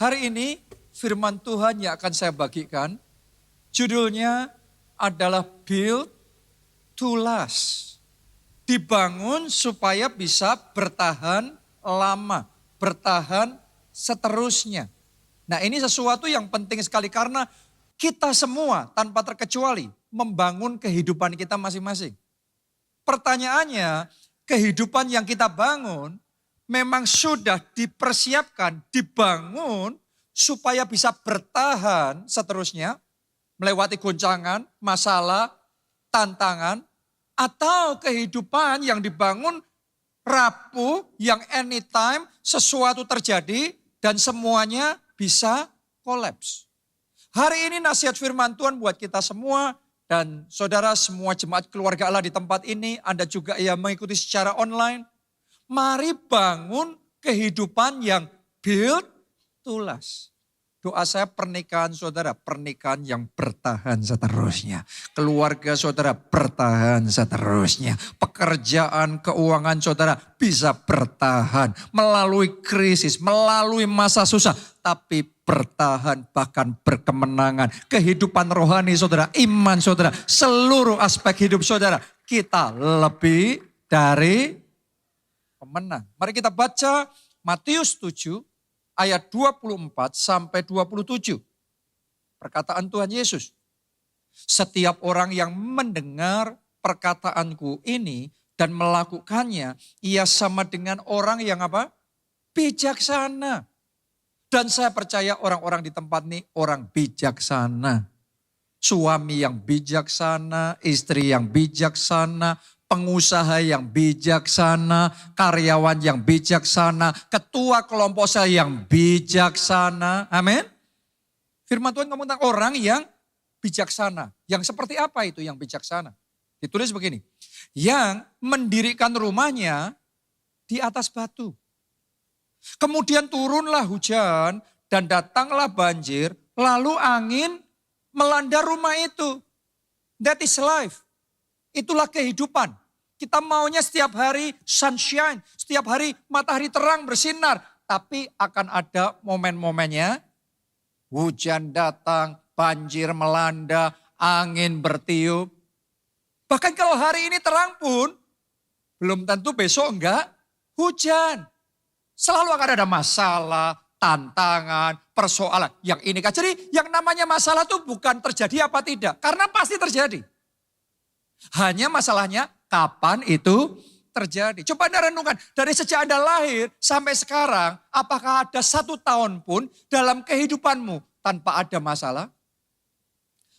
Hari ini firman Tuhan yang akan saya bagikan, judulnya adalah Build to Last. Dibangun supaya bisa bertahan lama, bertahan seterusnya. Nah, ini sesuatu yang penting sekali karena kita semua tanpa terkecuali membangun kehidupan kita masing-masing. Pertanyaannya, kehidupan yang kita bangun memang sudah dipersiapkan, dibangun supaya bisa bertahan seterusnya, melewati goncangan, masalah, tantangan, atau kehidupan yang dibangun rapuh, yang anytime sesuatu terjadi dan semuanya bisa kolaps. Hari ini nasihat firman Tuhan buat kita semua dan saudara semua jemaat keluarga Allah di tempat ini, Anda juga yang mengikuti secara online. Mari bangun kehidupan yang build to last. Doa saya pernikahan saudara, pernikahan yang bertahan seterusnya. Keluarga saudara bertahan seterusnya. Pekerjaan, keuangan saudara bisa bertahan. Melalui krisis, melalui masa susah. Tapi bertahan bahkan berkemenangan. Kehidupan rohani saudara, iman saudara, seluruh aspek hidup saudara. Kita lebih dari pemenang. Mari kita baca Matius 7 ayat 24 sampai 27. Perkataan Tuhan Yesus. Setiap orang yang mendengar perkataanku ini dan melakukannya, ia sama dengan orang yang apa? Bijaksana. Dan saya percaya orang-orang di tempat ini orang bijaksana. Suami yang bijaksana, istri yang bijaksana, pengusaha yang bijaksana, karyawan yang bijaksana, ketua kelompok saya yang bijaksana. Amin. Firman Tuhan ngomong tentang orang yang bijaksana. Yang seperti apa itu yang bijaksana? Ditulis begini. Yang mendirikan rumahnya di atas batu. Kemudian turunlah hujan dan datanglah banjir, lalu angin melanda rumah itu. That is life. Itulah kehidupan. Kita maunya setiap hari sunshine, setiap hari matahari terang bersinar. Tapi akan ada momen-momennya, hujan datang, banjir melanda, angin bertiup. Bahkan kalau hari ini terang pun, belum tentu besok enggak hujan. Selalu akan ada masalah, tantangan, persoalan. Yang ini kan. Jadi yang namanya masalah itu bukan terjadi apa tidak. Karena pasti terjadi. Hanya masalahnya kapan itu terjadi. Coba Anda renungkan. Dari sejak Anda lahir sampai sekarang. Apakah ada 1 tahun pun dalam kehidupanmu tanpa ada masalah?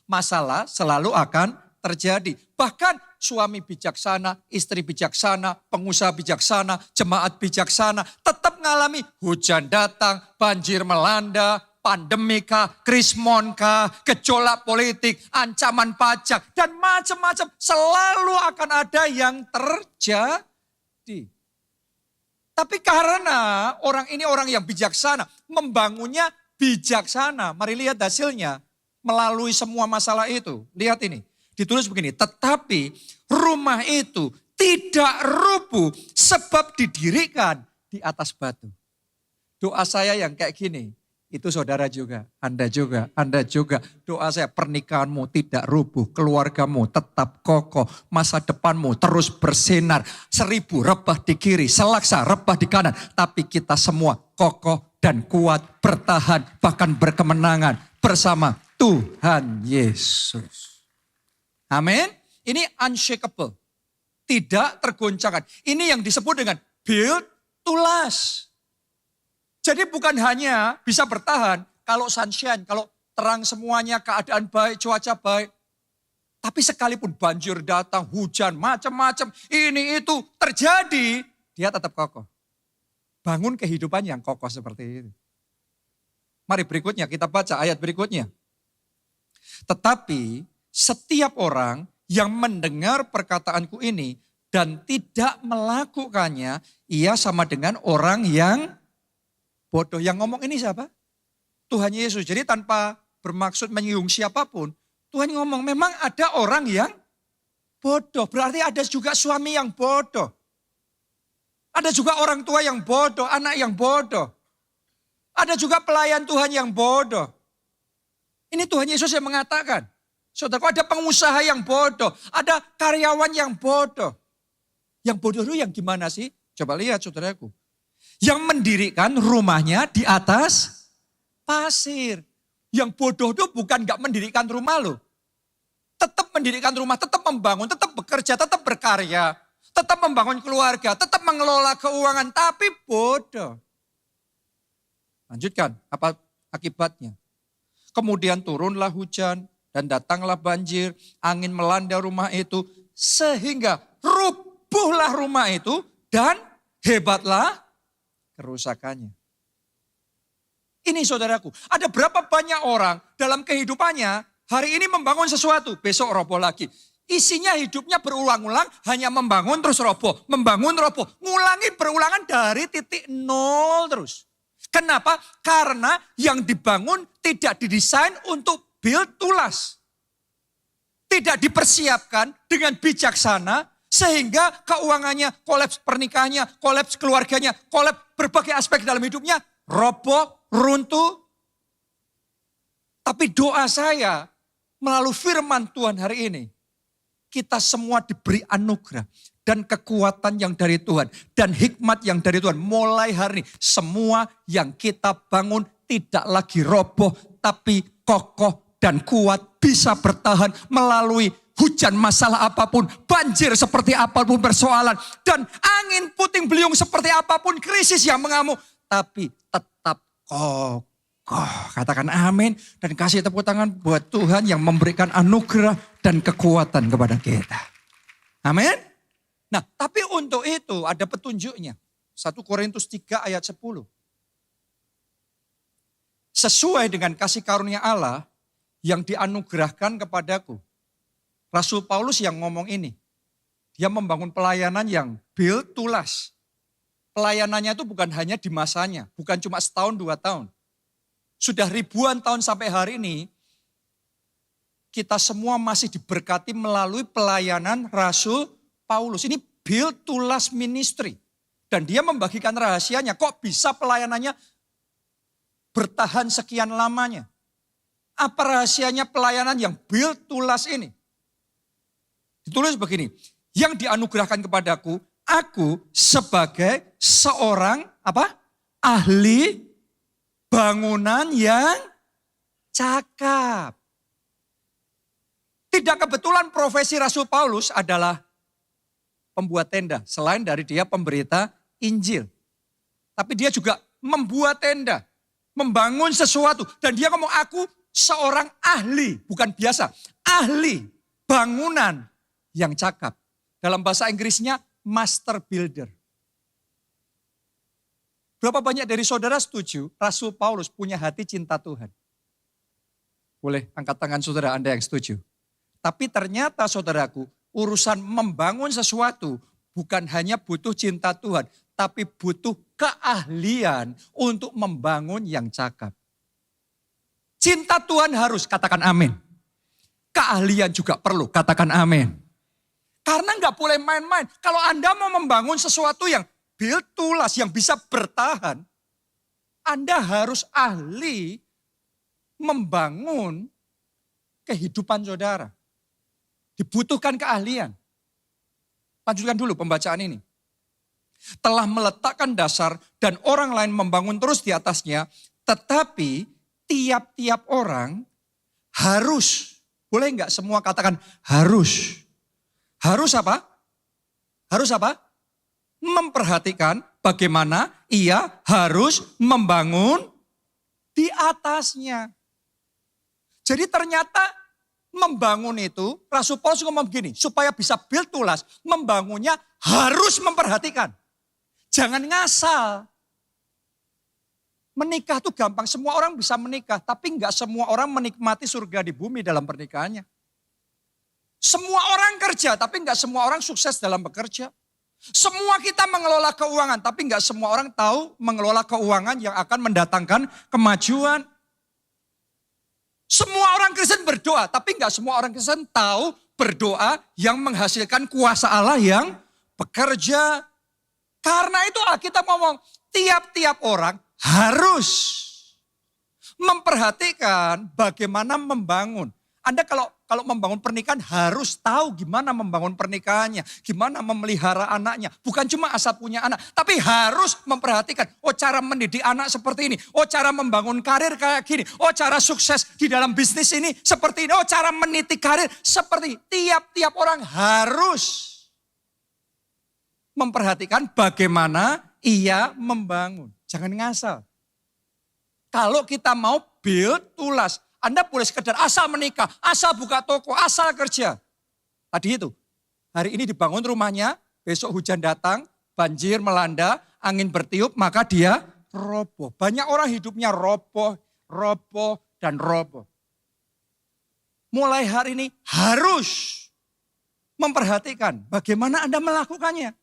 Masalah selalu akan terjadi. Bahkan suami bijaksana, istri bijaksana, pengusaha bijaksana, jemaat bijaksana. Tetap mengalami hujan datang, banjir melanda, pandemi kah, krismon kah, gejolak politik, ancaman pajak, dan macam-macam. Selalu akan ada yang terjadi. Tapi karena orang ini orang yang bijaksana, membangunnya bijaksana. Mari lihat hasilnya melalui semua masalah itu. Lihat ini. Ditulis begini, tetapi rumah itu tidak rubuh sebab didirikan di atas batu. Doa saya yang kayak gini, itu saudara juga, Anda juga, Anda juga. Doa saya pernikahanmu tidak rubuh, keluargamu tetap kokoh, masa depanmu terus bersinar. 1000 rebah di kiri, selaksa rebah di kanan. Tapi kita semua kokoh dan kuat, bertahan, bahkan berkemenangan bersama Tuhan Yesus. Amin. Ini unshakable. Tidak tergoncangkan. Ini yang disebut dengan build to last. Jadi bukan hanya bisa bertahan kalau sunshine, kalau terang semuanya, keadaan baik, cuaca baik. Tapi sekalipun banjir datang, hujan, macam-macam, ini itu terjadi, dia tetap kokoh. Bangun kehidupan yang kokoh seperti itu. Mari berikutnya kita baca ayat berikutnya. Tetapi setiap orang yang mendengar perkataanku ini dan tidak melakukannya, ia sama dengan orang yang bodoh. Yang ngomong ini siapa? Tuhan Yesus. Jadi tanpa bermaksud menyinggung siapapun, Tuhan ngomong memang ada orang yang bodoh. Berarti ada juga suami yang bodoh. Ada juga orang tua yang bodoh, anak yang bodoh. Ada juga pelayan Tuhan yang bodoh. Ini Tuhan Yesus yang mengatakan. Saudara, ada pengusaha yang bodoh. Ada karyawan yang bodoh. Yang bodoh itu yang gimana sih? Coba lihat saudaraku. Yang mendirikan rumahnya di atas pasir. Yang bodoh itu bukan gak mendirikan rumah loh. Tetap mendirikan rumah, tetap membangun, tetap bekerja, tetap berkarya. Tetap membangun keluarga, tetap mengelola keuangan, tapi bodoh. Lanjutkan, apa akibatnya? Kemudian turunlah hujan dan datanglah banjir, angin melanda rumah itu, sehingga rubuhlah rumah itu dan hebatlah kerusakannya. Ini saudaraku, ada berapa banyak orang dalam kehidupannya hari ini membangun sesuatu, besok roboh lagi. Isinya hidupnya berulang-ulang, hanya membangun terus roboh, membangun roboh. Ngulangi berulangan dari titik nol terus. Kenapa? Karena yang dibangun tidak didesain untuk build to last. Tidak dipersiapkan dengan bijaksana sehingga keuangannya, kolaps pernikahannya, kolaps keluarganya, kolaps berbagai aspek dalam hidupnya, roboh, runtuh. Tapi doa saya melalui firman Tuhan hari ini, kita semua diberi anugerah dan kekuatan yang dari Tuhan. Dan hikmat yang dari Tuhan. Mulai hari ini semua yang kita bangun tidak lagi roboh. Tapi kokoh dan kuat. Bisa bertahan melalui hujan masalah apapun. Banjir seperti apapun persoalan. Dan angin puting beliung seperti apapun krisis yang mengamuk. Tapi tetap kokoh. Katakan amin dan kasih tepuk tangan buat Tuhan yang memberikan anugerah dan kekuatan kepada kita. Amin. Nah, tapi untuk itu ada petunjuknya. 1 Korintus 3 ayat 10. Sesuai dengan kasih karunia Allah yang dianugerahkan kepadaku. Rasul Paulus yang ngomong ini. Dia membangun pelayanan yang build to last. Pelayanannya itu bukan hanya di masanya, bukan cuma setahun 2 tahun. Sudah ribuan tahun sampai hari ini, kita semua masih diberkati melalui pelayanan Rasul Paulus. Ini build to last ministry. Dan dia membagikan rahasianya, kok bisa pelayanannya bertahan sekian lamanya. Apa rahasianya pelayanan yang build to last ini? Ditulis begini, yang dianugerahkan kepadaku, aku sebagai seorang ahli bangunan yang cakap. Tidak kebetulan profesi Rasul Paulus adalah pembuat tenda. Selain dari dia pemberita Injil. Tapi dia juga membuat tenda. Membangun sesuatu. Dan dia ngomong aku seorang ahli. Bukan biasa. Ahli bangunan yang cakap. Dalam bahasa Inggrisnya master builder. Berapa banyak dari saudara setuju Rasul Paulus punya hati cinta Tuhan? Boleh angkat tangan saudara Anda yang setuju. Tapi ternyata saudaraku, urusan membangun sesuatu bukan hanya butuh cinta Tuhan. Tapi butuh keahlian untuk membangun yang cakap. Cinta Tuhan harus, katakan amin. Keahlian juga perlu, katakan amin. Karena nggak boleh main-main. Kalau Anda mau membangun sesuatu yang build to last, yang bisa bertahan, Anda harus ahli membangun kehidupan saudara. Dibutuhkan keahlian. Lanjutkan dulu pembacaan ini. Telah meletakkan dasar dan orang lain membangun terus di atasnya, tetapi tiap-tiap orang harus, boleh nggak semua katakan harus. Harus apa? Harus apa? Memperhatikan bagaimana ia harus membangun di atasnya. Jadi ternyata membangun itu, Rasul Paulus ngomong begini, supaya bisa build to last, membangunnya harus memperhatikan. Jangan ngasal. Menikah tuh gampang, semua orang bisa menikah, tapi enggak semua orang menikmati surga di bumi dalam pernikahannya. Semua orang kerja, tapi enggak semua orang sukses dalam bekerja. Semua kita mengelola keuangan, tapi enggak semua orang tahu mengelola keuangan yang akan mendatangkan kemajuan. Semua orang Kristen berdoa, tapi enggak semua orang Kristen tahu berdoa yang menghasilkan kuasa Allah yang bekerja. Karena itu Alkitab ngomong, tiap-tiap orang harus memperhatikan bagaimana membangun. Anda kalau membangun pernikahan harus tahu gimana membangun pernikahannya, gimana memelihara anaknya. Bukan cuma asal punya anak, tapi harus memperhatikan, oh cara mendidik anak seperti ini, oh cara membangun karir kayak gini, oh cara sukses di dalam bisnis ini seperti ini, oh cara meniti karir seperti ini. Tiap-tiap orang harus memperhatikan bagaimana ia membangun. Jangan ngasal. Kalau kita mau build to last, Anda boleh sekedar asal menikah, asal buka toko, asal kerja. Tadi itu, hari ini dibangun rumahnya, besok hujan datang, banjir melanda, angin bertiup, maka dia roboh. Banyak orang hidupnya roboh, dan roboh. Mulai hari ini harus memperhatikan bagaimana Anda melakukannya.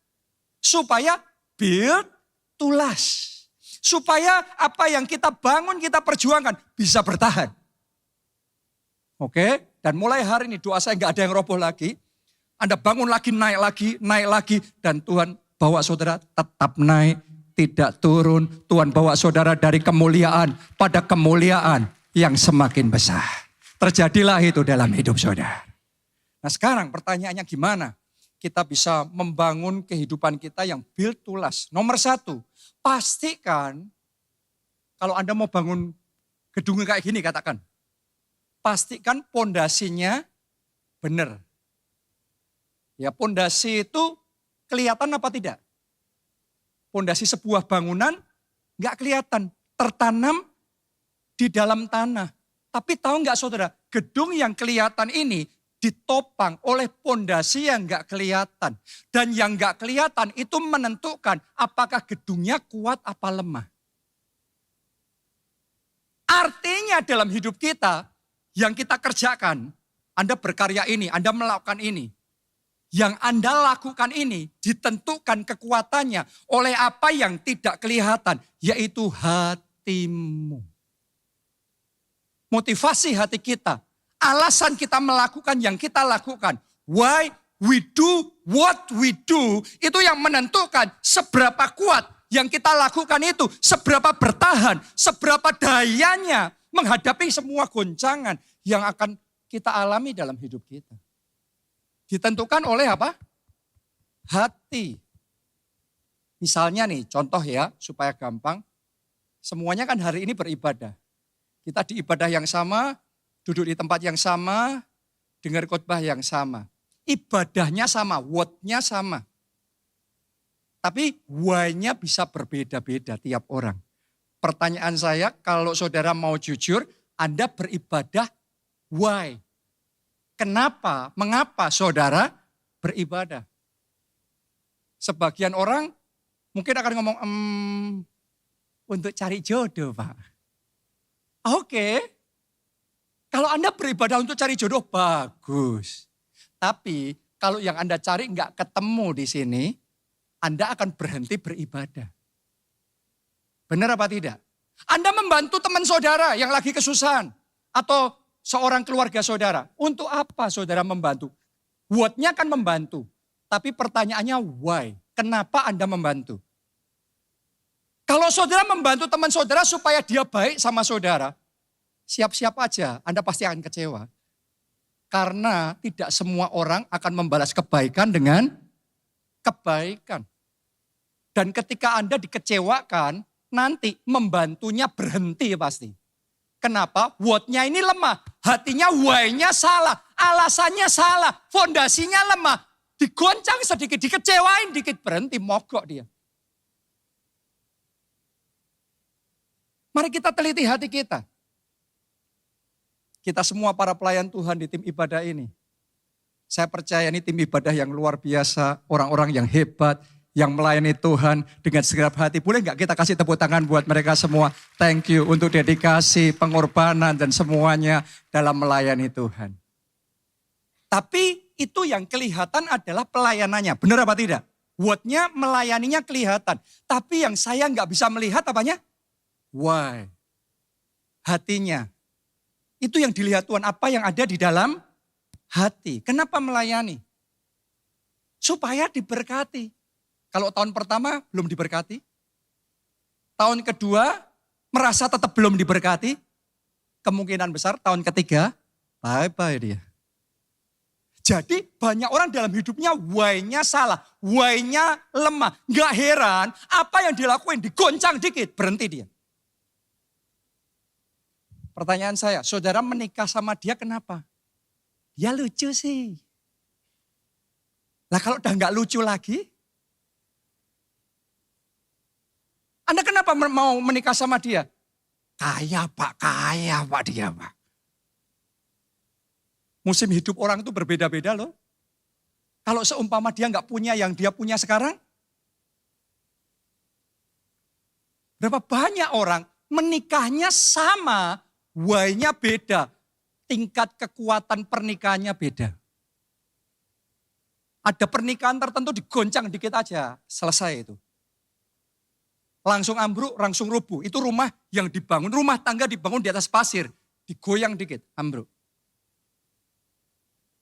Supaya build to last. Supaya apa yang kita bangun, kita perjuangkan bisa bertahan. Oke, dan mulai hari ini doa saya nggak ada yang roboh lagi. Anda bangun lagi, naik lagi. Dan Tuhan bawa saudara tetap naik, tidak turun. Tuhan bawa saudara dari kemuliaan pada kemuliaan yang semakin besar. Terjadilah itu dalam hidup saudara. Nah sekarang pertanyaannya gimana? Kita bisa membangun kehidupan kita yang build to last. Nomor 1, pastikan kalau Anda mau bangun gedung kayak gini katakan. Pastikan pondasinya benar. Ya pondasi itu kelihatan apa tidak? Pondasi sebuah bangunan nggak kelihatan. Tertanam di dalam tanah. Tapi tahu nggak saudara, gedung yang kelihatan ini ditopang oleh pondasi yang nggak kelihatan. Dan yang nggak kelihatan itu menentukan apakah gedungnya kuat apa lemah. Artinya dalam hidup kita, yang kita kerjakan, Anda berkarya ini, Anda melakukan ini. Yang Anda lakukan ini ditentukan kekuatannya oleh apa yang tidak kelihatan, yaitu hatimu. Motivasi hati kita. Alasan kita melakukan yang kita lakukan. Why we do what we do. Itu yang menentukan seberapa kuat yang kita lakukan itu. Seberapa bertahan. Seberapa dayanya menghadapi semua goncangan yang akan kita alami dalam hidup kita. Ditentukan oleh apa? Hati. Misalnya nih contoh ya supaya gampang. Semuanya kan hari ini beribadah. Kita di ibadah yang sama. Duduk di tempat yang sama, dengar khotbah yang sama. Ibadahnya sama, word-nya sama. Tapi why-nya bisa berbeda-beda tiap orang. Pertanyaan saya, kalau saudara mau jujur, Anda beribadah why? Kenapa, mengapa saudara beribadah? Sebagian orang mungkin akan ngomong, untuk cari jodoh Pak. Oke. Kalau Anda beribadah untuk cari jodoh, bagus. Tapi kalau yang Anda cari nggak ketemu di sini, Anda akan berhenti beribadah. Benar apa tidak? Anda membantu teman saudara yang lagi kesusahan. Atau seorang keluarga saudara. Untuk apa saudara membantu? Word-nya kan membantu. Tapi pertanyaannya why? Kenapa Anda membantu? Kalau saudara membantu teman saudara supaya dia baik sama saudara, siap-siap aja, Anda pasti akan kecewa. Karena tidak semua orang akan membalas kebaikan dengan kebaikan. Dan ketika Anda dikecewakan, nanti membantunya berhenti pasti. Kenapa? Word-nya ini lemah, hatinya why-nya salah, alasannya salah, fondasinya lemah. Digoncang sedikit, dikecewain dikit, berhenti, mogok dia. Mari kita teliti hati kita. Kita semua para pelayan Tuhan di tim ibadah ini. Saya percaya ini tim ibadah yang luar biasa, orang-orang yang hebat, yang melayani Tuhan dengan segenap hati. Boleh nggak kita kasih tepuk tangan buat mereka semua? Thank you untuk dedikasi, pengorbanan dan semuanya dalam melayani Tuhan. Tapi itu yang kelihatan adalah pelayanannya. Benar apa tidak? Word-nya melayaninya kelihatan. Tapi yang saya nggak bisa melihat apanya? Why? Hatinya. Itu yang dilihat Tuhan, apa yang ada di dalam hati. Kenapa melayani? Supaya diberkati. Kalau tahun pertama belum diberkati. Tahun kedua merasa tetap belum diberkati, kemungkinan besar tahun ketiga, bye-bye dia. Jadi banyak orang dalam hidupnya why-nya salah, why-nya lemah. Gak heran apa yang dilakuin, digoncang dikit, berhenti dia. Pertanyaan saya, saudara menikah sama dia kenapa? Dia lucu sih. Lah kalau udah gak lucu lagi, Anda kenapa mau menikah sama dia? Kaya pak dia pak. Musim hidup orang itu berbeda-beda loh. Kalau seumpama dia nggak punya yang dia punya sekarang, berapa banyak orang menikahnya sama, why-nya beda, tingkat kekuatan pernikahannya beda. Ada pernikahan tertentu digoncang dikit aja, selesai itu. Langsung ambruk, langsung rubuh. Itu rumah yang dibangun, rumah tangga dibangun di atas pasir, digoyang dikit, ambruk.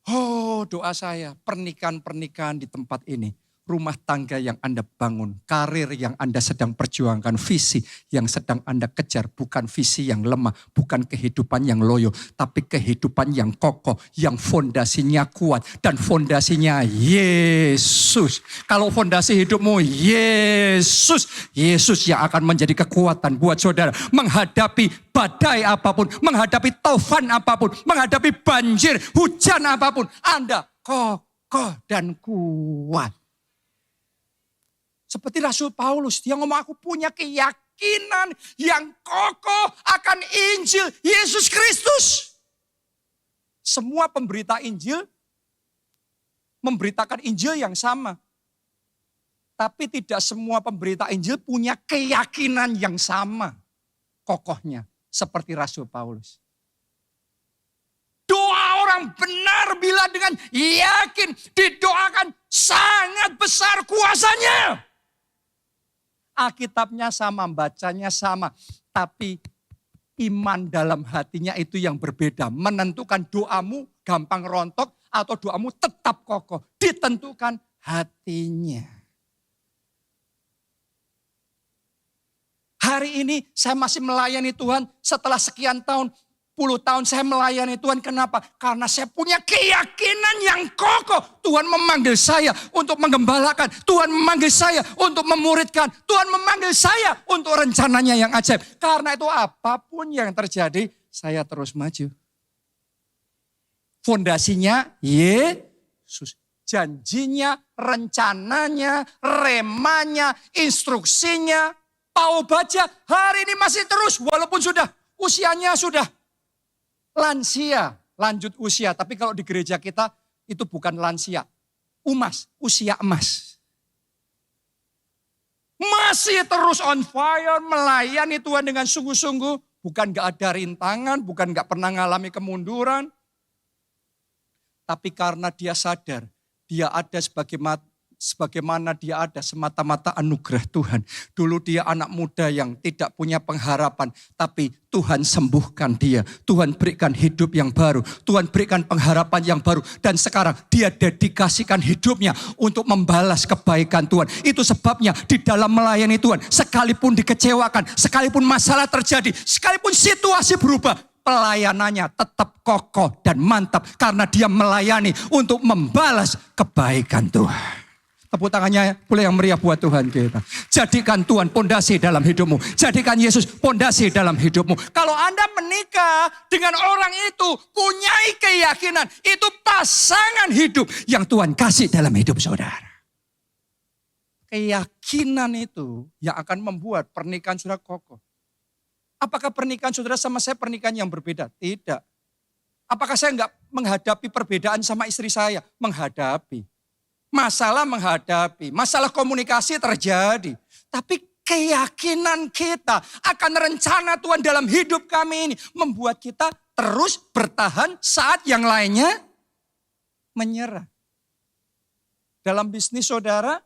Oh, doa saya, pernikahan-pernikahan di tempat ini, rumah tangga yang Anda bangun, karir yang Anda sedang perjuangkan, visi yang sedang Anda kejar, bukan visi yang lemah, bukan kehidupan yang loyo, tapi kehidupan yang kokoh, yang fondasinya kuat, dan fondasinya Yesus. Kalau fondasi hidupmu Yesus, Yesus yang akan menjadi kekuatan buat saudara menghadapi badai apapun, menghadapi taufan apapun, menghadapi banjir, hujan apapun, Anda kokoh dan kuat. Seperti Rasul Paulus, dia ngomong aku punya keyakinan yang kokoh akan Injil Yesus Kristus. Semua pemberita Injil memberitakan Injil yang sama. Tapi tidak semua pemberita Injil punya keyakinan yang sama kokohnya. Seperti Rasul Paulus. Doa orang benar bila dengan yakin didoakan sangat besar kuasanya. Alkitabnya sama, bacanya sama. Tapi iman dalam hatinya itu yang berbeda. Menentukan doamu gampang rontok atau doamu tetap kokoh. Ditentukan hatinya. Hari ini saya masih melayani Tuhan setelah sekian tahun, puluh tahun saya melayani Tuhan. Kenapa? Karena saya punya keyakinan yang kokoh. Tuhan memanggil saya untuk menggembalakan. Tuhan memanggil saya untuk memuridkan. Tuhan memanggil saya untuk rencananya yang ajaib. Karena itu apapun yang terjadi, saya terus maju. Fondasinya Yesus. Janjinya, rencananya, remanya, instruksinya. Paul baca hari ini masih terus walaupun sudah usianya sudah lansia, lanjut usia. Tapi kalau di gereja kita itu bukan lansia, usia emas. Masih terus on fire, melayani Tuhan dengan sungguh-sungguh. Bukan gak ada rintangan, bukan gak pernah ngalami kemunduran. Tapi karena dia sadar, dia ada sebagaimana dia ada semata-mata anugerah Tuhan. Dulu dia anak muda yang tidak punya pengharapan. Tapi Tuhan sembuhkan dia. Tuhan berikan hidup yang baru. Tuhan berikan pengharapan yang baru. Dan sekarang dia dedikasikan hidupnya untuk membalas kebaikan Tuhan. Itu sebabnya di dalam melayani Tuhan. Sekalipun dikecewakan, sekalipun masalah terjadi, sekalipun situasi berubah. Pelayanannya tetap kokoh dan mantap. Karena dia melayani untuk membalas kebaikan Tuhan. Tepuk tangannya boleh yang meriah buat Tuhan kita. Jadikan Tuhan pondasi dalam hidupmu. Jadikan Yesus pondasi dalam hidupmu. Kalau Anda menikah dengan orang itu, punya keyakinan, itu pasangan hidup yang Tuhan kasih dalam hidup saudara. Keyakinan itu yang akan membuat pernikahan saudara kokoh. Apakah pernikahan saudara sama saya pernikahan yang berbeda? Tidak. Apakah saya enggak menghadapi perbedaan sama istri saya? Menghadapi. Masalah menghadapi, masalah komunikasi terjadi. Tapi keyakinan kita akan rencana Tuhan dalam hidup kami ini membuat kita terus bertahan saat yang lainnya menyerah. Dalam bisnis saudara,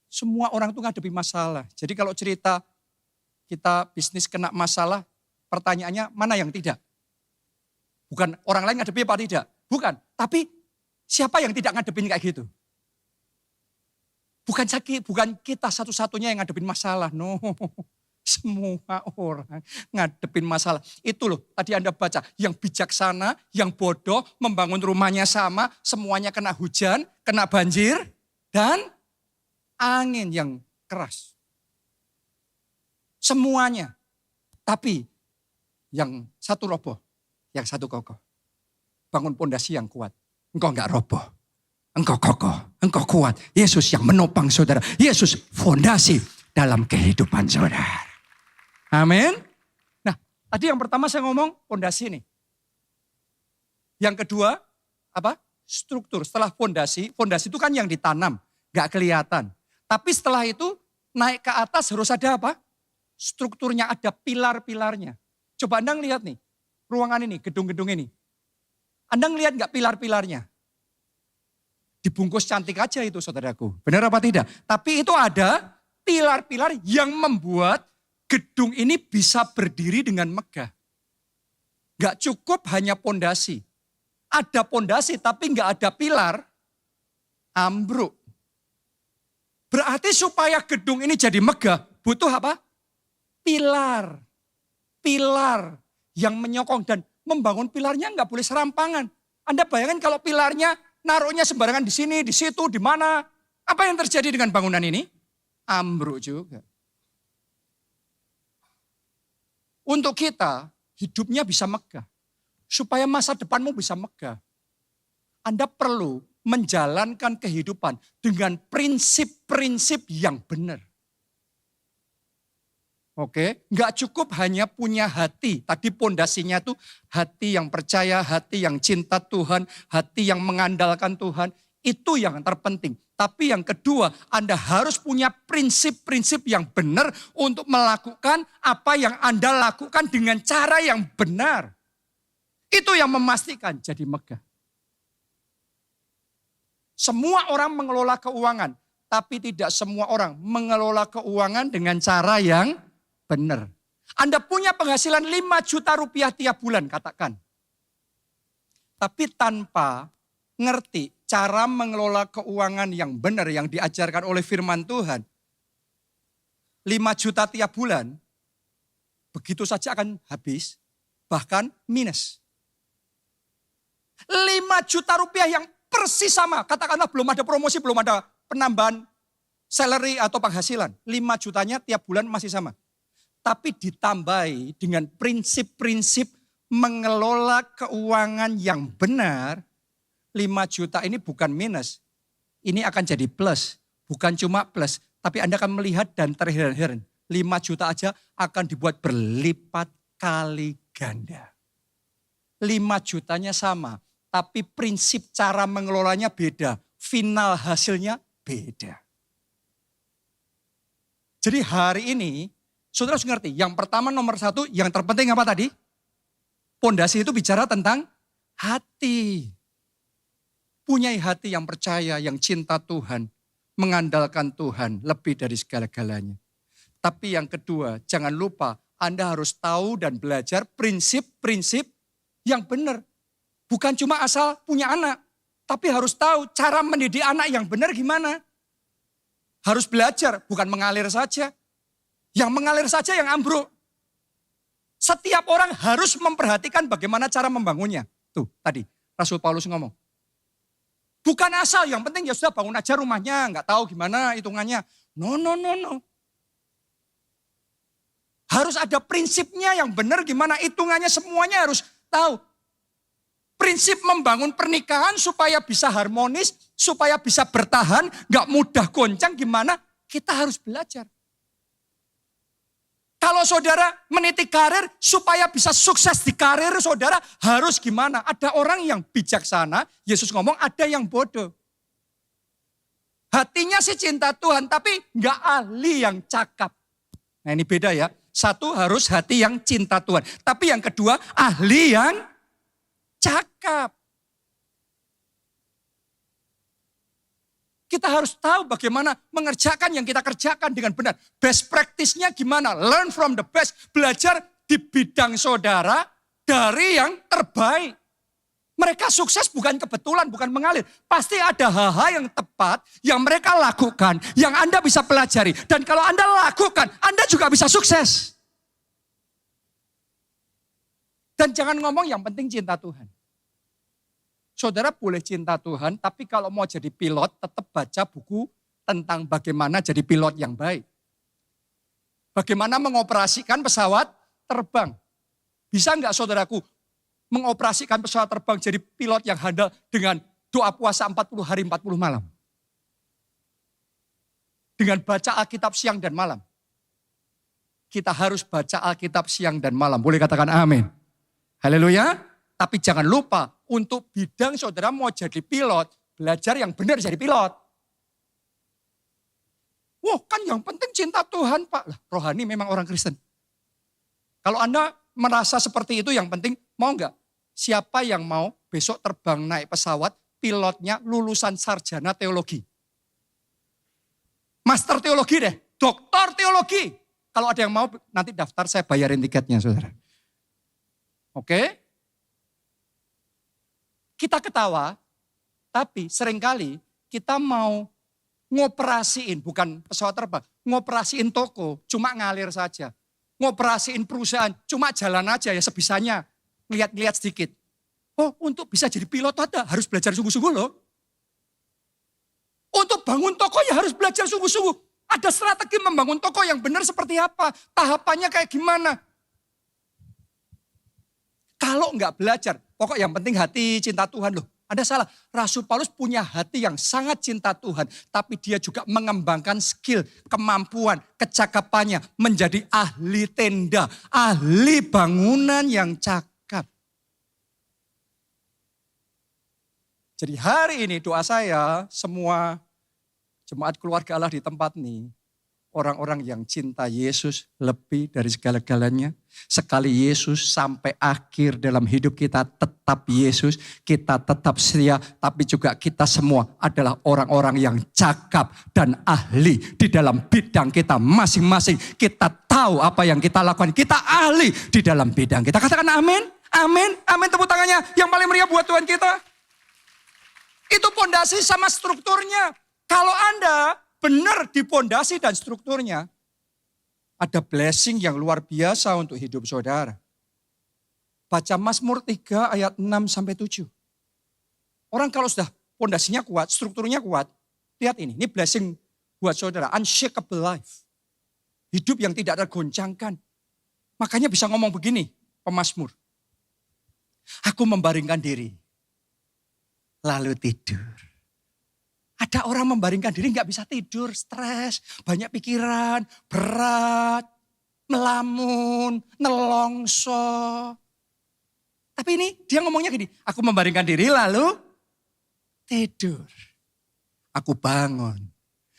semua orang itu ngadepi masalah. Jadi kalau cerita kita bisnis kena masalah, pertanyaannya mana yang tidak? Bukan orang lain ngadepi apa tidak? Bukan, tapi siapa yang tidak ngadepin kayak gitu? Bukan kita satu-satunya yang ngadepin masalah. No. Semua orang ngadepin masalah. Itu loh, tadi Anda baca. Yang bijaksana, yang bodoh, membangun rumahnya sama, semuanya kena hujan, kena banjir, dan angin yang keras. Semuanya. Tapi yang satu roboh, yang satu kokoh. Bangun pondasi yang kuat. Engkau enggak roboh. Engkau kokoh, engkau kuat. Yesus yang menopang saudara. Yesus fondasi dalam kehidupan saudara. Amin. Nah, tadi yang pertama saya ngomong fondasi nih. Yang kedua, apa? Struktur. Setelah fondasi itu kan yang ditanam, gak kelihatan. Tapi setelah itu naik ke atas harus ada apa? Strukturnya, ada pilar-pilarnya. Coba Anda lihat nih, ruangan ini, gedung-gedung ini. Anda ngelihat gak pilar-pilarnya? Dibungkus cantik aja itu saudaraku. Benar apa tidak? Tapi itu ada pilar-pilar yang membuat gedung ini bisa berdiri dengan megah. Gak cukup hanya pondasi. Ada pondasi tapi gak ada pilar, ambruk. Berarti supaya gedung ini jadi megah, butuh apa? Pilar. Pilar yang menyokong dan membangun pilarnya gak boleh serampangan. Anda bayangkan kalau pilarnya naruhnya sembarangan di sini, di situ, di mana. Apa yang terjadi dengan bangunan ini? Ambruk juga. Untuk kita, hidupnya bisa megah. Supaya masa depanmu bisa megah. Anda perlu menjalankan kehidupan dengan prinsip-prinsip yang benar. Oke, nggak cukup hanya punya hati. Tadi pondasinya tuh hati yang percaya, hati yang cinta Tuhan, hati yang mengandalkan Tuhan. Itu yang terpenting. Tapi yang kedua, Anda harus punya prinsip-prinsip yang benar untuk melakukan apa yang Anda lakukan dengan cara yang benar. Itu yang memastikan jadi megah. Semua orang mengelola keuangan, tapi tidak semua orang mengelola keuangan dengan cara yang benar. Anda punya penghasilan 5 juta rupiah tiap bulan, katakan. Tapi tanpa ngerti cara mengelola keuangan yang benar yang diajarkan oleh firman Tuhan. 5 juta tiap bulan, begitu saja akan habis, bahkan minus. 5 juta rupiah yang persis sama, katakanlah belum ada promosi, belum ada penambahan salary atau penghasilan. 5 jutanya tiap bulan masih sama. Tapi ditambahi dengan prinsip-prinsip mengelola keuangan yang benar, 5 juta ini bukan minus. Ini akan jadi plus. Bukan cuma plus, tapi Anda akan melihat dan terheran-heran. 5 juta aja akan dibuat berlipat kali ganda. 5 jutanya sama, tapi prinsip cara mengelolanya beda. Final hasilnya beda. Jadi hari ini, saudara harus ngerti, yang pertama nomor 1, yang terpenting apa tadi? Pondasi itu bicara tentang hati. Punyai hati yang percaya, yang cinta Tuhan, mengandalkan Tuhan lebih dari segala-galanya. Tapi yang kedua, jangan lupa Anda harus tahu dan belajar prinsip-prinsip yang benar. Bukan cuma asal punya anak, tapi harus tahu cara mendidik anak yang benar gimana. Harus belajar, bukan mengalir saja. Yang mengalir saja yang ambruk. Setiap orang harus memperhatikan bagaimana cara membangunnya. Tuh tadi Rasul Paulus ngomong. Bukan asal, yang penting ya sudah bangun aja rumahnya, nggak tahu gimana hitungannya. No. Harus ada prinsipnya yang benar gimana hitungannya, semuanya harus tahu. Prinsip membangun pernikahan supaya bisa harmonis, supaya bisa bertahan, nggak mudah goncang gimana, kita harus belajar. Kalau saudara meniti karir supaya bisa sukses di karir saudara harus gimana? Ada orang yang bijaksana, Yesus ngomong ada yang bodoh. Hatinya sih cinta Tuhan tapi nggak ahli yang cakap. Nah ini beda ya. Satu harus hati yang cinta Tuhan. Tapi yang kedua ahli yang cakap. Kita harus tahu bagaimana mengerjakan yang kita kerjakan dengan benar. Best practice-nya gimana? Learn from the best. Belajar di bidang saudara dari yang terbaik. Mereka sukses bukan kebetulan, bukan mengalir. Pasti ada hal-hal yang tepat yang mereka lakukan, yang Anda bisa pelajari. Dan kalau Anda lakukan, Anda juga bisa sukses. Dan jangan ngomong yang penting cinta Tuhan. Saudara boleh cinta Tuhan, tapi kalau mau jadi pilot, tetap baca buku tentang bagaimana jadi pilot yang baik. Bagaimana mengoperasikan pesawat terbang. Bisa enggak saudaraku mengoperasikan pesawat terbang jadi pilot yang handal dengan doa puasa 40 hari 40 malam? Dengan baca Alkitab siang dan malam. Kita harus baca Alkitab siang dan malam. Boleh katakan amin. Haleluya. Tapi jangan lupa untuk bidang saudara mau jadi pilot, belajar yang benar jadi pilot. Wah, kan yang penting cinta Tuhan, Pak. Lah, rohani memang orang Kristen. Kalau Anda merasa seperti itu, yang penting mau enggak? Siapa yang mau besok terbang naik pesawat, pilotnya lulusan sarjana teologi? Master teologi deh, doktor teologi. Kalau ada yang mau, nanti daftar saya bayarin tiketnya, saudara. Oke? Kita ketawa, tapi seringkali kita mau ngoperasiin, bukan pesawat terbang, ngoperasiin toko, cuma ngalir saja. Ngoperasiin perusahaan, cuma jalan aja ya sebisanya, lihat-lihat sedikit. Oh, untuk bisa jadi pilot harus belajar sungguh-sungguh loh. Untuk bangun toko ya harus belajar sungguh-sungguh. Ada strategi membangun toko yang benar seperti apa, tahapannya kayak gimana. Kalau enggak belajar, pokok yang penting hati cinta Tuhan loh. Anda salah, Rasul Paulus punya hati yang sangat cinta Tuhan. Tapi dia juga mengembangkan skill, kemampuan, kecakapannya. Menjadi ahli tenda, ahli bangunan yang cakap. Jadi hari ini doa saya, semua jemaat keluarga Allah di tempat ini, orang-orang yang cinta Yesus lebih dari segala-galanya. Sekali Yesus sampai akhir dalam hidup kita tetap Yesus. Kita tetap setia, tapi juga kita semua adalah orang-orang yang cakap dan ahli di dalam bidang kita masing-masing. Kita tahu apa yang kita lakukan. Kita ahli di dalam bidang kita. Katakan amin, amin, amin. Tepuk tangannya yang paling meriah buat Tuhan kita. Itu pondasi sama strukturnya. Kalau Anda benar di pondasi dan strukturnya, ada blessing yang luar biasa untuk hidup saudara. Baca Mazmur 3 ayat 6-7. Orang kalau sudah pondasinya kuat, strukturnya kuat, lihat ini blessing buat saudara, unshakable life. Hidup yang tidak tergoncangkan. Makanya bisa ngomong begini, pemazmur. Aku membaringkan diri, lalu tidur. Ada orang membaringkan diri nggak bisa tidur, stres, banyak pikiran, berat, melamun, nelongso. Tapi ini dia ngomongnya gini, aku membaringkan diri lalu tidur. Aku bangun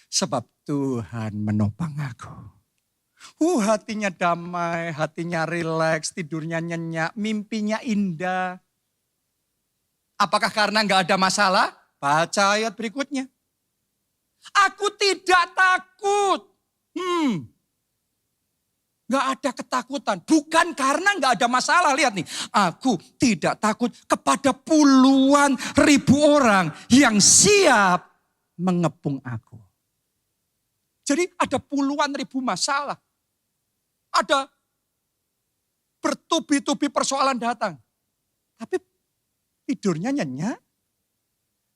sebab Tuhan menopang aku. Hatinya damai, hatinya rileks, tidurnya nyenyak, mimpinya indah. Apakah karena nggak ada masalah? Baca ayat berikutnya. Aku tidak takut. Gak ada ketakutan. Bukan karena gak ada masalah. Lihat nih. Aku tidak takut kepada puluhan ribu orang yang siap mengepung aku. Jadi ada puluhan ribu masalah. Ada bertubi-tubi persoalan datang. Tapi tidurnya nyenyak.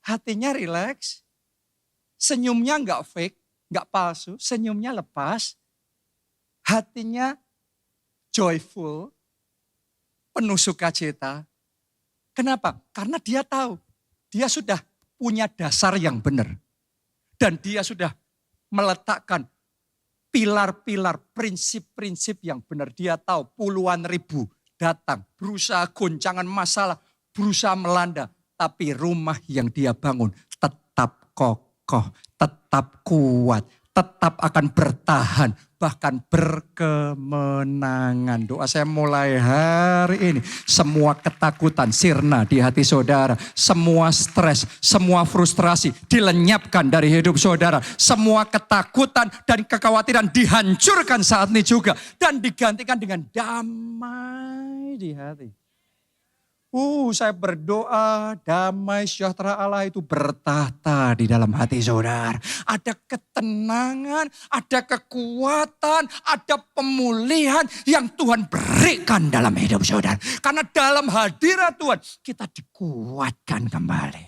Hatinya rileks, senyumnya enggak fake, enggak palsu, senyumnya lepas, hatinya joyful, penuh sukacita. Kenapa? Karena dia tahu, dia sudah punya dasar yang benar. Dan dia sudah meletakkan pilar-pilar, prinsip-prinsip yang benar. Dia tahu puluhan ribu datang, berusaha goncangan masalah, berusaha melanda. Tapi rumah yang dia bangun tetap kokoh, tetap kuat, tetap akan bertahan, bahkan berkemenangan. Doa saya mulai hari ini, semua ketakutan sirna di hati saudara, semua stres, semua frustrasi dilenyapkan dari hidup saudara, semua ketakutan dan kekhawatiran dihancurkan saat ini juga, dan digantikan dengan damai di hati. Saya berdoa damai sejahtera Allah itu bertahta di dalam hati saudara. Ada ketenangan, ada kekuatan, ada pemulihan yang Tuhan berikan dalam hidup saudara. Karena dalam hadirat Tuhan kita dikuatkan kembali.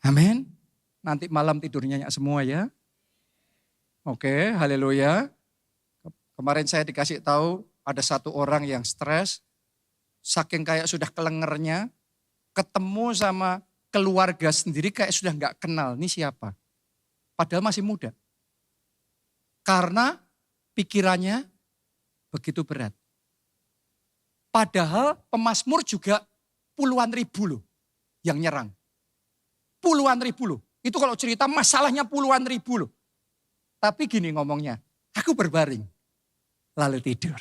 Amin. Nanti malam tidur nyenyak semua ya. Oke, haleluya. Kemarin saya dikasih tahu ada satu orang yang stres. Saking kayak sudah kelengernya, ketemu sama keluarga sendiri kayak sudah nggak kenal, ini siapa. Padahal masih muda. Karena pikirannya begitu berat. Padahal pemazmur juga puluhan ribu loh yang nyerang. Puluhan ribu loh. Itu kalau cerita masalahnya puluhan ribu loh. Tapi gini ngomongnya, aku berbaring, lalu tidur.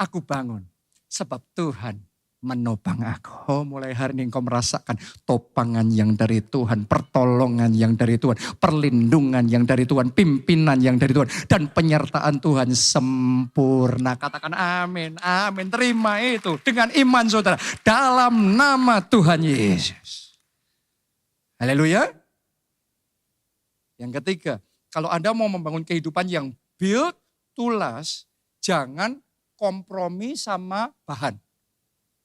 Aku bangun. Sebab Tuhan menopang aku. Oh, mulai hari ini engkau merasakan topangan yang dari Tuhan, pertolongan yang dari Tuhan, perlindungan yang dari Tuhan, pimpinan yang dari Tuhan, dan penyertaan Tuhan sempurna. Katakan amin, amin. Terima itu dengan iman saudara. Dalam nama Tuhan Yesus. Haleluya. Yang ketiga, kalau Anda mau membangun kehidupan yang build to last, jangan kompromi sama bahan.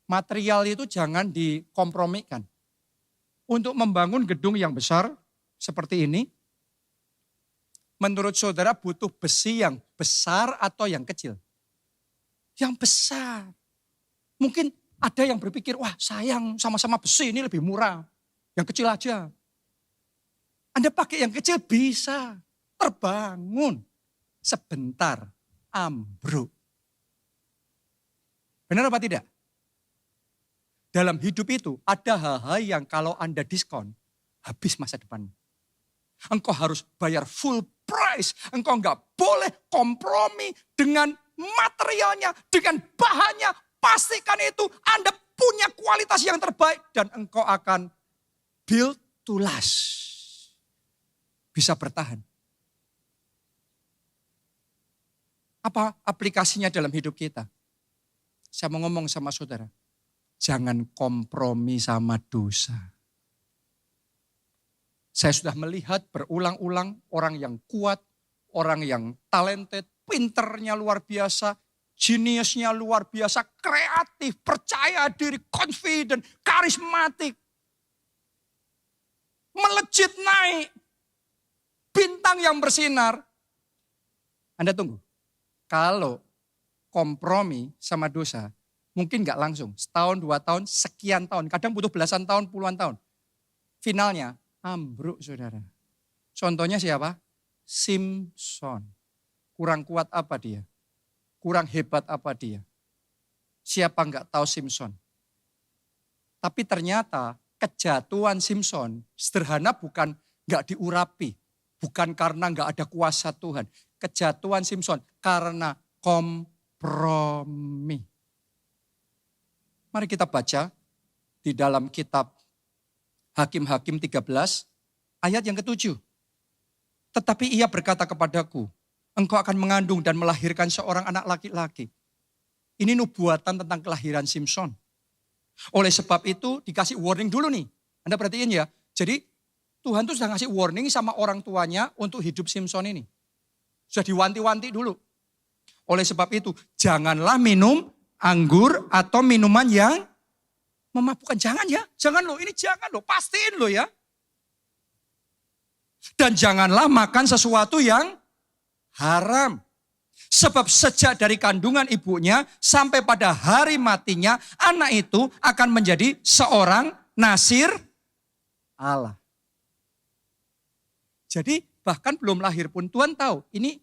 Material itu jangan dikompromikan. Untuk membangun gedung yang besar seperti ini, menurut saudara butuh besi yang besar atau yang kecil? Yang besar. Mungkin ada yang berpikir, wah sayang sama-sama besi ini lebih murah. Yang kecil aja. Anda pakai yang kecil bisa terbangun. Sebentar ambruk. Benar apa tidak? Dalam hidup itu ada hal-hal yang kalau Anda diskon, habis masa depan. Engkau harus bayar full price. Engkau enggak boleh kompromi dengan materialnya, dengan bahannya. Pastikan itu Anda punya kualitas yang terbaik dan engkau akan build to last. Bisa bertahan. Apa aplikasinya dalam hidup kita? Saya mau ngomong sama saudara, jangan kompromi sama dosa. Saya sudah melihat berulang-ulang orang yang kuat, orang yang talented, pinternya luar biasa, geniusnya luar biasa, kreatif, percaya diri, confident, karismatik. Melejit naik, bintang yang bersinar. Anda tunggu, kalau kompromi sama dosa, mungkin gak langsung. Setahun, 2 tahun, sekian tahun. Kadang butuh belasan tahun, puluhan tahun. Finalnya, ambruk saudara. Contohnya siapa? Simpson. Kurang kuat apa dia? Kurang hebat apa dia? Siapa gak tahu Simpson? Tapi ternyata kejatuhan Simpson sederhana bukan gak diurapi. Bukan karena gak ada kuasa Tuhan. Kejatuhan Simpson karena kompromi. Mari kita baca di dalam kitab Hakim-Hakim 13 ayat yang ke-7. Tetapi ia berkata kepadaku, engkau akan mengandung dan melahirkan seorang anak laki-laki. Ini nubuatan tentang kelahiran Simpson. Oleh sebab itu dikasih warning dulu nih. Anda perhatiin ya. Jadi Tuhan tuh sudah ngasih warning sama orang tuanya untuk hidup Simpson ini. Sudah diwanti-wanti dulu. Oleh sebab itu, janganlah minum anggur atau minuman yang memabukkan. Jangan ya, jangan loh, ini jangan loh, pastiin loh ya. Dan janganlah makan sesuatu yang haram. Sebab sejak dari kandungan ibunya sampai pada hari matinya, anak itu akan menjadi seorang nasir Allah. Jadi bahkan belum lahir pun Tuhan tahu, ini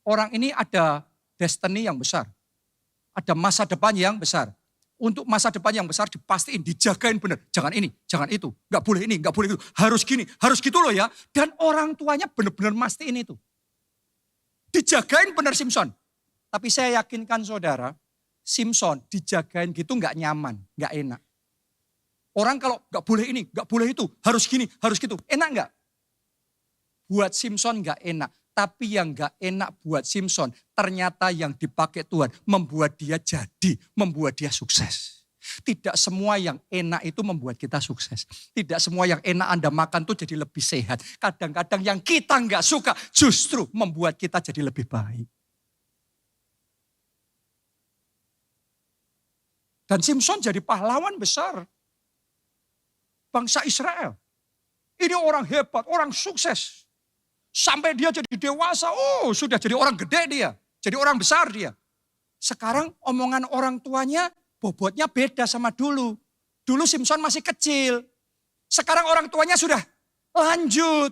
orang ini ada destiny yang besar. Ada masa depan yang besar. Untuk masa depan yang besar dipastiin, dijagain benar. Jangan ini, jangan itu. Gak boleh ini, gak boleh itu. Harus gini, harus gitu loh ya. Dan orang tuanya benar-benar mastiin itu. Dijagain benar Simpson. Tapi saya yakinkan saudara, Simpson dijagain gitu gak nyaman, gak enak. Orang kalau gak boleh ini, gak boleh itu. Harus gini, harus gitu. Enak gak? Buat Simpson gak enak. Tapi yang gak enak buat Simson, ternyata yang dipakai Tuhan membuat dia jadi, membuat dia sukses. Tidak semua yang enak itu membuat kita sukses. Tidak semua yang enak Anda makan tuh jadi lebih sehat. Kadang-kadang yang kita gak suka justru membuat kita jadi lebih baik. Dan Simson jadi pahlawan besar. Bangsa Israel. Ini orang hebat, orang sukses. Sampai dia jadi dewasa, sudah jadi orang gede dia. Jadi orang besar dia. Sekarang omongan orang tuanya bobotnya beda sama dulu. Dulu Simson masih kecil. Sekarang orang tuanya sudah lanjut.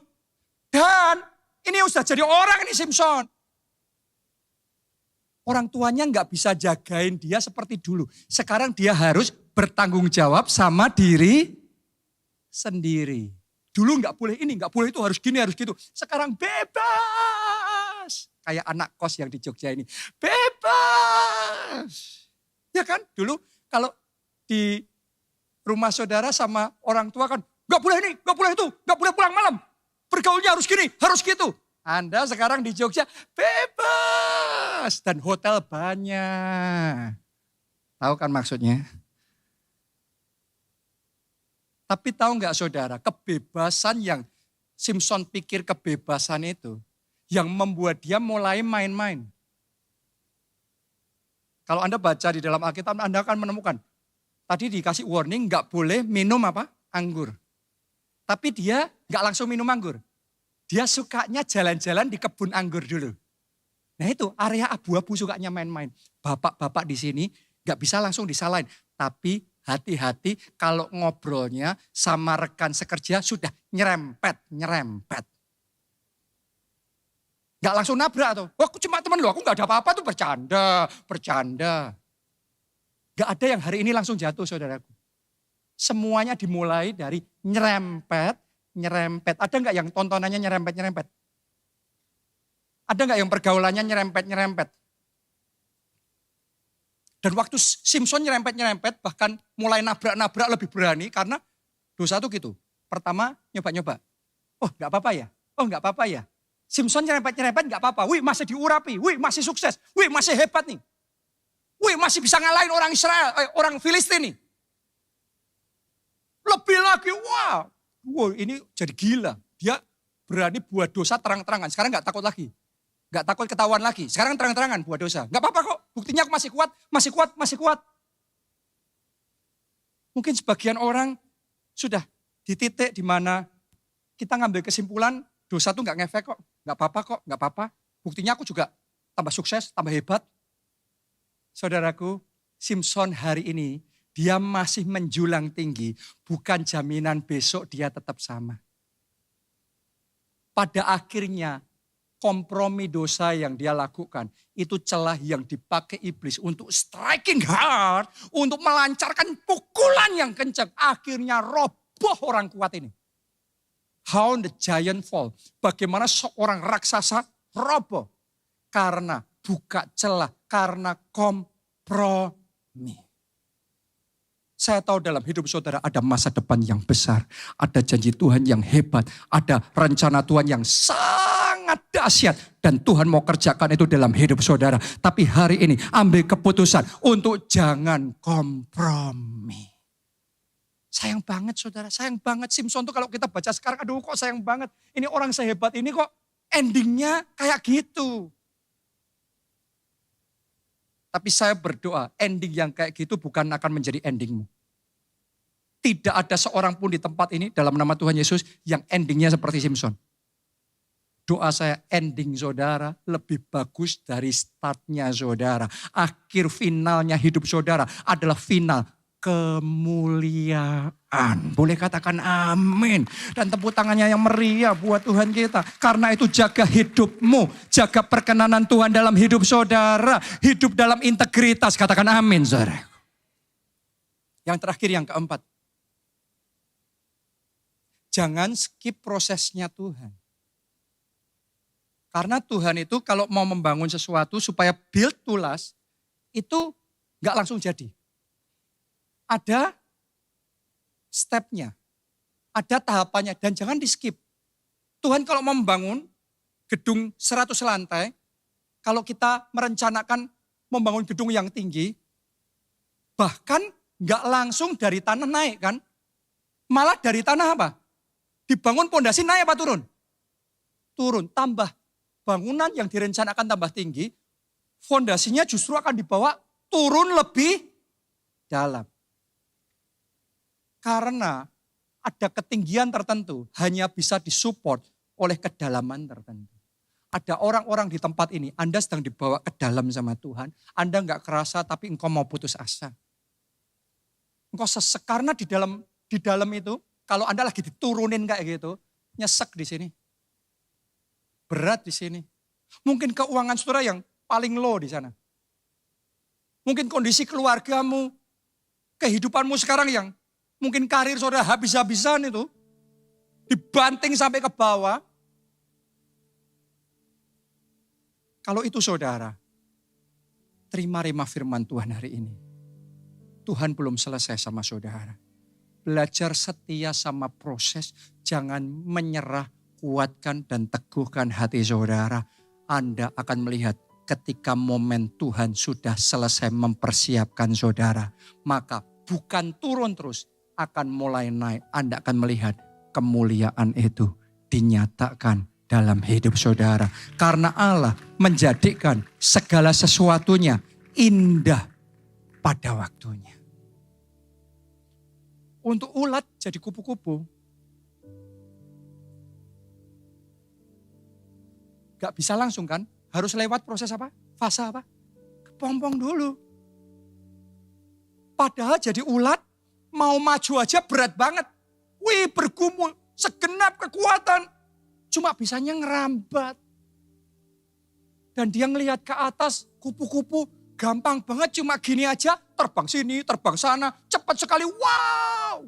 Dan ini sudah jadi orang ini Simson. Orang tuanya nggak bisa jagain dia seperti dulu. Sekarang dia harus bertanggung jawab sama diri sendiri. Dulu nggak boleh ini, nggak boleh itu, harus gini, harus gitu. Sekarang bebas. Kayak anak kos yang di Jogja ini. Bebas. Ya kan, dulu kalau di rumah saudara sama orang tua kan, nggak boleh ini, nggak boleh itu, nggak boleh pulang malam. Bergaulnya harus gini, harus gitu. Anda sekarang di Jogja bebas. Dan hotel banyak. Tahu kan maksudnya? Tapi tahu nggak saudara, kebebasan yang Simson pikir kebebasan itu, yang membuat dia mulai main-main. Kalau Anda baca di dalam Alkitab, Anda akan menemukan, tadi dikasih warning nggak boleh minum apa? Anggur. Tapi dia nggak langsung minum anggur. Dia sukanya jalan-jalan di kebun anggur dulu. Nah itu area abu-abu sukanya main-main. Bapak-bapak di sini nggak bisa langsung disalahin, tapi hati-hati kalau ngobrolnya sama rekan sekerja sudah nyerempet. Gak langsung nabrak tuh. Wah aku cuma teman lo, aku gak ada apa-apa tuh bercanda. Gak ada yang hari ini langsung jatuh saudaraku. Semuanya dimulai dari nyerempet. Ada gak yang tontonannya nyerempet? Ada gak yang pergaulannya nyerempet? Dan waktu Simson nyerempet, bahkan mulai nabrak-nabrak lebih berani karena dosa itu gitu. Pertama nyoba-nyoba. Oh gak apa-apa ya. Simson nyerempet gak apa-apa. Wih masih diurapi, wih masih sukses, wih masih hebat nih. Wih masih bisa ngalahin orang Israel, orang Filistin nih. Lebih lagi, wow ini jadi gila. Dia berani buat dosa terang-terangan, sekarang gak takut lagi. Gak takut ketahuan lagi. Sekarang terang-terangan buat dosa. Gak apa-apa kok. Buktinya aku masih kuat. Mungkin sebagian orang sudah di titik di mana kita ngambil kesimpulan dosa tuh gak ngefek kok. Gak apa-apa. Buktinya aku juga tambah sukses, tambah hebat. Saudaraku, Simson hari ini dia masih menjulang tinggi. Bukan jaminan besok dia tetap sama. Pada akhirnya kompromi dosa yang dia lakukan, itu celah yang dipakai iblis untuk striking hard, untuk melancarkan pukulan yang kencang. Akhirnya roboh orang kuat ini. How the giant fall. Bagaimana seorang raksasa roboh. Karena buka celah, karena kompromi. Saya tahu dalam hidup saudara ada masa depan yang besar. Ada janji Tuhan yang hebat. Ada rencana Tuhan yang sangat dahsyat. Dan Tuhan mau kerjakan itu dalam hidup saudara. Tapi hari ini ambil keputusan untuk jangan kompromi. Sayang banget saudara, sayang banget Simson tuh kalau kita baca sekarang, aduh kok sayang banget. Ini orang sehebat ini kok endingnya kayak gitu. Tapi saya berdoa ending yang kayak gitu bukan akan menjadi endingmu. Tidak ada seorang pun di tempat ini dalam nama Tuhan Yesus yang endingnya seperti Simson. Doa saya ending saudara lebih bagus dari startnya saudara. Akhir finalnya hidup saudara adalah final kemuliaan. Boleh katakan amin. Dan tepuk tangannya yang meriah buat Tuhan kita. Karena itu jaga hidupmu. Jaga perkenanan Tuhan dalam hidup saudara. Hidup dalam integritas. Katakan amin saudara. Yang terakhir yang keempat. Jangan skip prosesnya Tuhan. Karena Tuhan itu kalau mau membangun sesuatu supaya build to last. Itu gak langsung jadi. Ada stepnya, ada tahapannya dan jangan di skip. Tuhan kalau mau membangun, gedung 100 lantai, kalau kita merencanakan membangun gedung yang tinggi, bahkan nggak langsung dari tanah naik kan, malah dari tanah apa? Dibangun pondasi naik apa turun? Turun, tambah bangunan yang direncanakan tambah tinggi, fondasinya justru akan dibawa turun lebih dalam. Karena ada ketinggian tertentu hanya bisa disupport oleh kedalaman tertentu. Ada orang-orang di tempat ini, Anda sedang dibawa ke dalam sama Tuhan, Anda nggak kerasa tapi engkau mau putus asa. Engkau sesek karena di dalam itu, kalau Anda lagi diturunin kayak gitu, nyesek di sini. Berat di sini. Mungkin keuangan saudara yang paling low di sana. Mungkin kondisi keluargamu, kehidupanmu sekarang yang mungkin karir saudara habis-habisan itu, dibanting sampai ke bawah. Kalau itu saudara, terima rema firman Tuhan hari ini. Tuhan belum selesai sama saudara. Belajar setia sama proses, jangan menyerah, kuatkan dan teguhkan hati saudara. Anda akan melihat ketika momen Tuhan sudah selesai mempersiapkan saudara. Maka bukan turun terus, akan mulai naik. Anda akan melihat kemuliaan itu dinyatakan dalam hidup saudara. Karena Allah menjadikan segala sesuatunya indah pada waktunya. Untuk ulat jadi kupu-kupu, gak bisa langsung kan? Harus lewat proses apa? Fase apa? Kepompong dulu. Padahal jadi ulat, mau maju aja berat banget. Wih, bergumul, segenap kekuatan. Cuma bisanya ngerambat. Dan dia ngelihat ke atas, kupu-kupu gampang banget, cuma gini aja, terbang sini, terbang sana, cepat sekali, wow.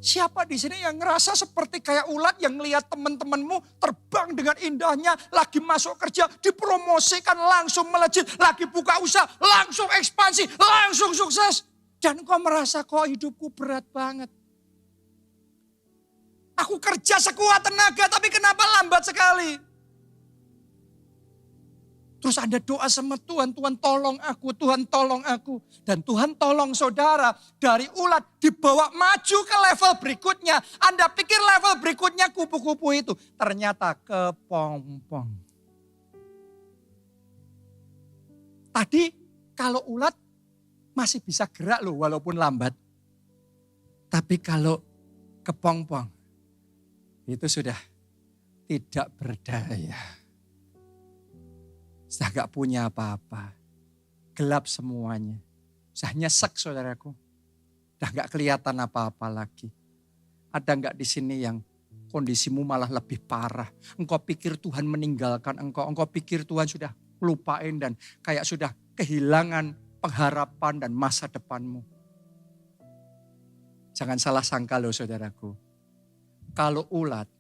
Siapa di sini yang ngerasa seperti kayak ulat yang ngelihat teman-temanmu terbang dengan indahnya, lagi masuk kerja, dipromosikan, langsung melejit, lagi buka usaha, langsung ekspansi, langsung sukses. Dan kau merasa kok hidupku berat banget. Aku kerja sekuat tenaga tapi kenapa lambat sekali? Terus Anda doa sama Tuhan, Tuhan tolong aku, Tuhan tolong aku. Dan Tuhan tolong saudara dari ulat dibawa maju ke level berikutnya. Anda pikir level berikutnya kupu-kupu itu. Ternyata kepompong. Tadi kalau ulat masih bisa gerak loh walaupun lambat. Tapi kalau kepompong itu sudah tidak berdaya. Sudah gak punya apa-apa. Gelap semuanya. Sudah nyesek saudaraku. Sudah gak kelihatan apa-apa lagi. Ada gak di sini yang kondisimu malah lebih parah. Engkau pikir Tuhan meninggalkan engkau. Engkau pikir Tuhan sudah lupain dan kayak sudah kehilangan pengharapan dan masa depanmu. Jangan salah sangka loh saudaraku. Kalau ulat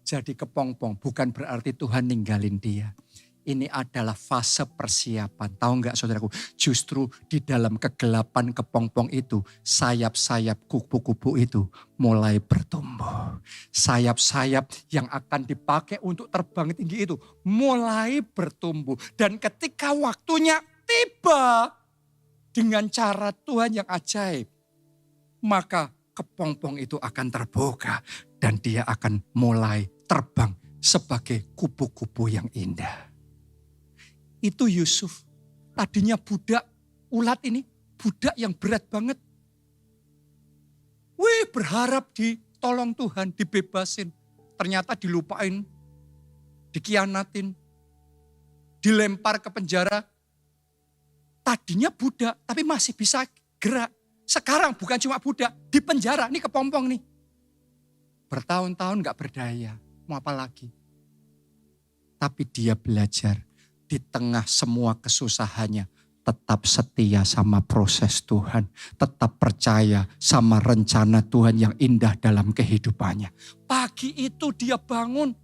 jadi kepompong bukan berarti Tuhan ninggalin dia. Ini adalah fase persiapan. Tahu enggak saudaraku? Justru di dalam kegelapan kepompong itu, sayap-sayap kupu-kupu itu mulai bertumbuh. Sayap-sayap yang akan dipakai untuk terbang tinggi itu mulai bertumbuh. Dan ketika waktunya tiba dengan cara Tuhan yang ajaib, maka kepompong itu akan terbuka dan dia akan mulai terbang sebagai kupu-kupu yang indah. Itu Yusuf. Tadinya budak, ulat ini budak yang berat banget. Wih, berharap ditolong Tuhan, dibebasin. Ternyata dilupain, dikhianatin, dilempar ke penjara. Tadinya budak, tapi masih bisa gerak. Sekarang bukan cuma budak, di penjara, ini kepompong nih. Bertahun-tahun gak berdaya, mau apa lagi. Tapi dia belajar. Di tengah semua kesusahannya, tetap setia sama proses Tuhan. Tetap percaya sama rencana Tuhan yang indah dalam kehidupannya. Pagi itu dia bangun.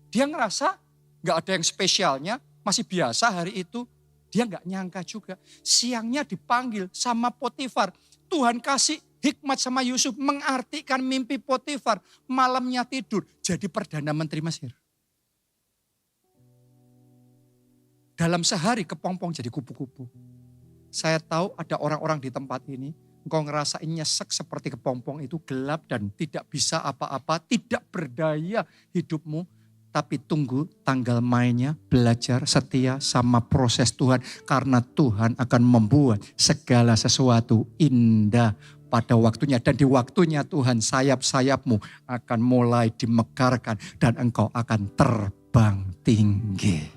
Dia ngerasa gak ada yang spesialnya, masih biasa hari itu. Dia gak nyangka juga. Siangnya dipanggil sama Potifar. Tuhan kasih hikmat sama Yusuf mengartikan mimpi Potifar. Malamnya tidur jadi Perdana Menteri Mesir. dalam sehari kepompong jadi kupu-kupu. Saya tahu ada orang-orang di tempat ini, engkau ngerasain nyesek seperti kepompong itu, gelap dan tidak bisa apa-apa, tidak berdaya hidupmu. Tapi tunggu tanggal mainnya, belajar setia sama proses Tuhan. Karena Tuhan akan membuat segala sesuatu indah pada waktunya. Dan di waktunya Tuhan, sayap-sayapmu akan mulai dimegarkan dan engkau akan terbang tinggi.